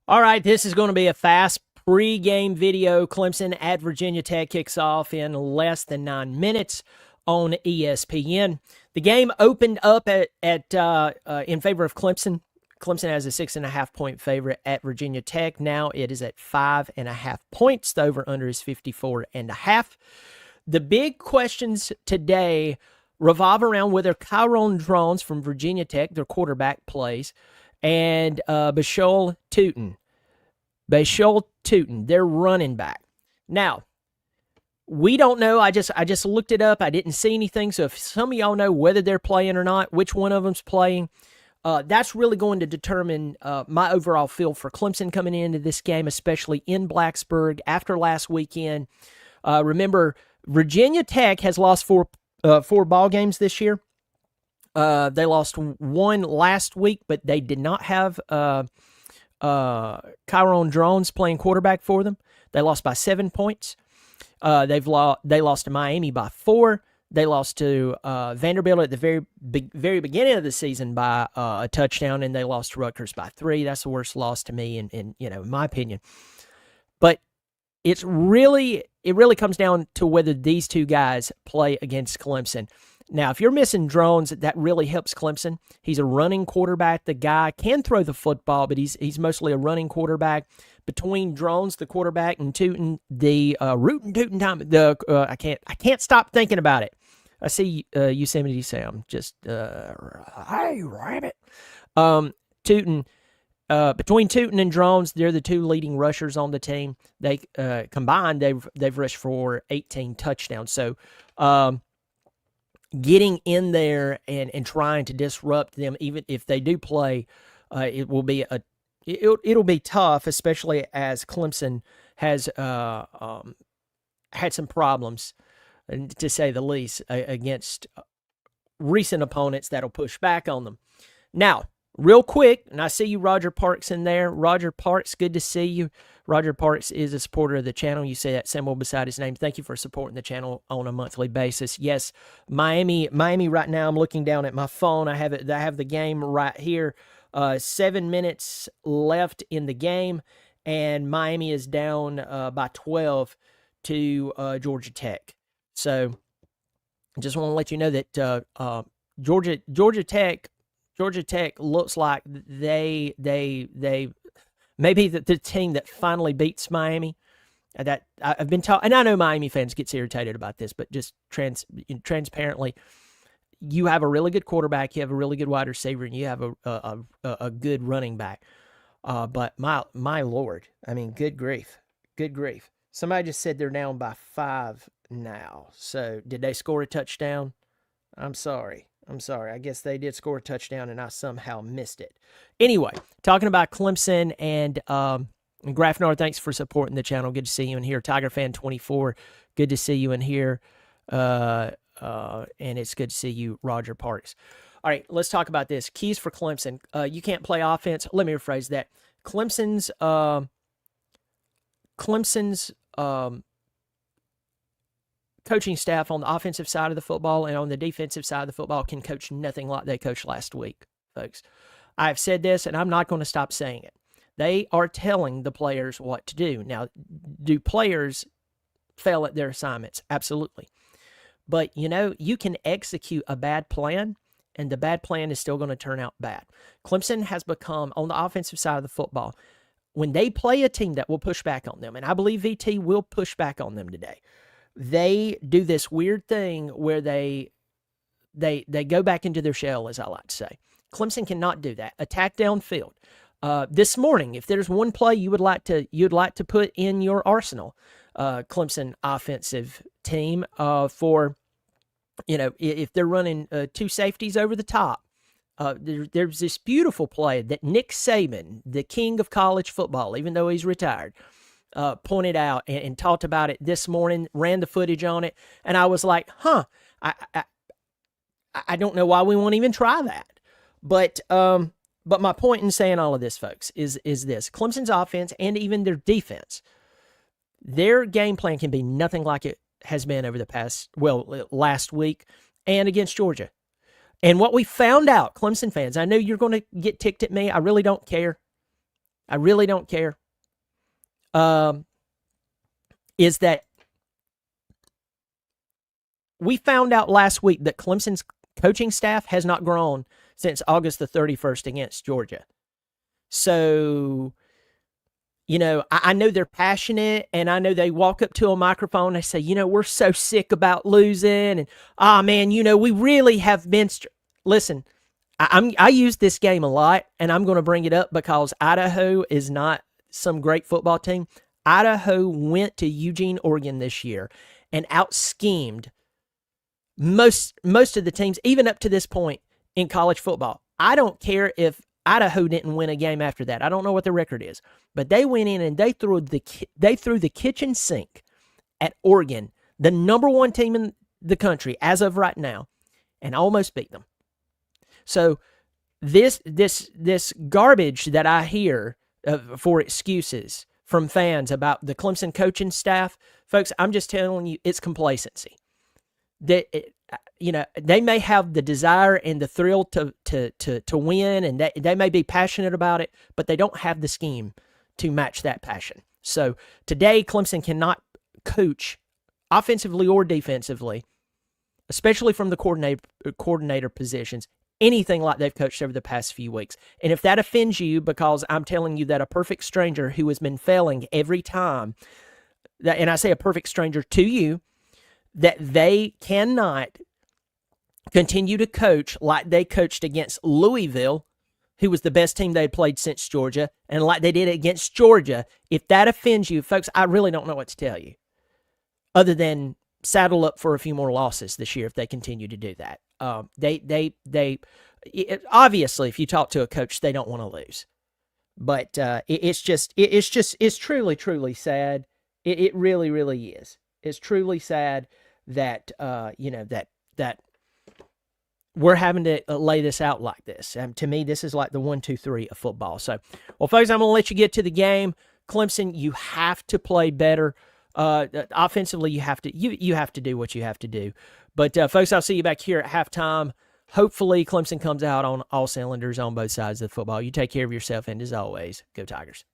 All right, this is going to be a fast pregame video. Clemson at Virginia Tech kicks off in less than 9 minutes on ESPN. The game opened up in favor of Clemson. Clemson has a 6.5-point favorite at Virginia Tech. Now it is at 5.5 points. The over/under is 54.5. The big questions today revolve around whether Kyron Drones from Virginia Tech, their quarterback, plays, and Bashol Tootin, their running back. Now, we don't know. I just looked it up. I didn't see anything. So if some of y'all know whether they're playing or not, which one of them's playing, that's really going to determine my overall feel for Clemson coming into this game, especially in Blacksburg after last weekend. Remember, Virginia Tech has lost four ball games this year. They lost one last week, but they did not have Kyron Drones playing quarterback for them. They lost by 7 points. They lost to Miami by 4. They lost to Vanderbilt at the very beginning of the season by a touchdown, and they lost to Rutgers by 3. That's the worst loss to me, in my opinion. But it really comes down to whether these two guys play against Clemson. Now, if you're missing Drones, that really helps Clemson. He's a running quarterback. The guy can throw the football, but he's mostly a running quarterback. Between Drones, the quarterback, and Tootin, the rootin' tootin' time. I can't stop thinking about it. I see Yosemite Sam just hey rabbit. Tootin. Between Tootin and Drones, they're the two leading rushers on the team. They combined, they've rushed for 18 touchdowns. So, getting in there and trying to disrupt them, even if they do play, it'll be tough, especially as Clemson has had some problems, to say the least, against recent opponents that'll push back on them. Now, real quick, and I see you, Roger Parks, in there. Roger Parks, good to see you. Roger Parks is a supporter of the channel. You see that symbol beside his name. Thank you for supporting the channel on a monthly basis. Yes, Miami right now, I'm looking down at my phone. I have the game right here. 7 minutes left in the game, and Miami is down by 12 to Georgia Tech. So I just want to let you know that Georgia Tech looks like they maybe the team that finally beats Miami. That I've been taught, and I know Miami fans gets irritated about this, but just transparently, you have a really good quarterback, you have a really good wide receiver, and you have a good running back. But my Lord, I mean, good grief. Somebody just said they're down by 5 now. So did they score a touchdown? I'm sorry. I guess they did score a touchdown, and I somehow missed it. Anyway, talking about Clemson and Grafnard, thanks for supporting the channel. Good to see you in here. TigerFan24, good to see you in here. And it's good to see you, Roger Parks. All right, let's talk about this. Keys for Clemson. You can't play offense. Let me rephrase that. Clemson's coaching staff on the offensive side of the football and on the defensive side of the football can coach nothing like they coached last week, folks. I've said this, and I'm not going to stop saying it. They are telling the players what to do. Now, do players fail at their assignments? Absolutely. But, you can execute a bad plan, and the bad plan is still going to turn out bad. Clemson has become, on the offensive side of the football, when they play a team that will push back on them, and I believe VT will push back on them today, they do this weird thing where they go back into their shell, as I like to say. Clemson cannot do that. Attack downfield. This morning, if there's one play you'd like to put in your arsenal, Clemson offensive team, for if they're running 2 safeties over the top, there's this beautiful play that Nick Saban, the king of college football, even though he's retired, pointed out and talked about it this morning, ran the footage on it, and I was like, I don't know why we won't even try that. But my point in saying all of this, folks, is this. Clemson's offense and even their defense, their game plan can be nothing like it has been over the last week and against Georgia. And what we found out, Clemson fans, I know you're going to get ticked at me. I really don't care. I really don't care, is that we found out last week that Clemson's coaching staff has not grown since August the 31st against Georgia. So, I know they're passionate, and I know they walk up to a microphone and they say, we're so sick about losing, and, man, we really have been. Listen, I use this game a lot, and I'm going to bring it up because Idaho is not some great football team. Idaho went to Eugene, Oregon this year and out-schemed most of the teams, even up to this point in college football. I don't care if Idaho didn't win a game after that. I don't know what the record is, but they went in and they threw the kitchen sink at Oregon, the number one team in the country as of right now, and almost beat them. So this garbage that I hear for excuses from fans about the Clemson coaching staff, folks, I'm just telling you, it's complacency. They may have the desire and the thrill to win, and they may be passionate about it, but they don't have the scheme to match that passion. So today, Clemson cannot coach offensively or defensively, especially from the coordinator positions, anything like they've coached over the past few weeks. And if that offends you, because I'm telling you that a perfect stranger who has been failing every time, and I say a perfect stranger to you, that they cannot continue to coach like they coached against Louisville, who was the best team they had played since Georgia, and like they did against Georgia. If that offends you, folks, I really don't know what to tell you other than saddle up for a few more losses this year if they continue to do that. Obviously, if you talk to a coach, they don't want to lose. But it's truly, truly sad. It really, really is. It's truly sad that that we're having to lay this out like this. To me, this is like the 1, 2, 3 of football. So, well, folks, I'm going to let you get to the game. Clemson, you have to play better. Offensively, you have to do what you have to do. But, folks, I'll see you back here at halftime. Hopefully, Clemson comes out on all cylinders on both sides of the football. You take care of yourself, and as always, go Tigers.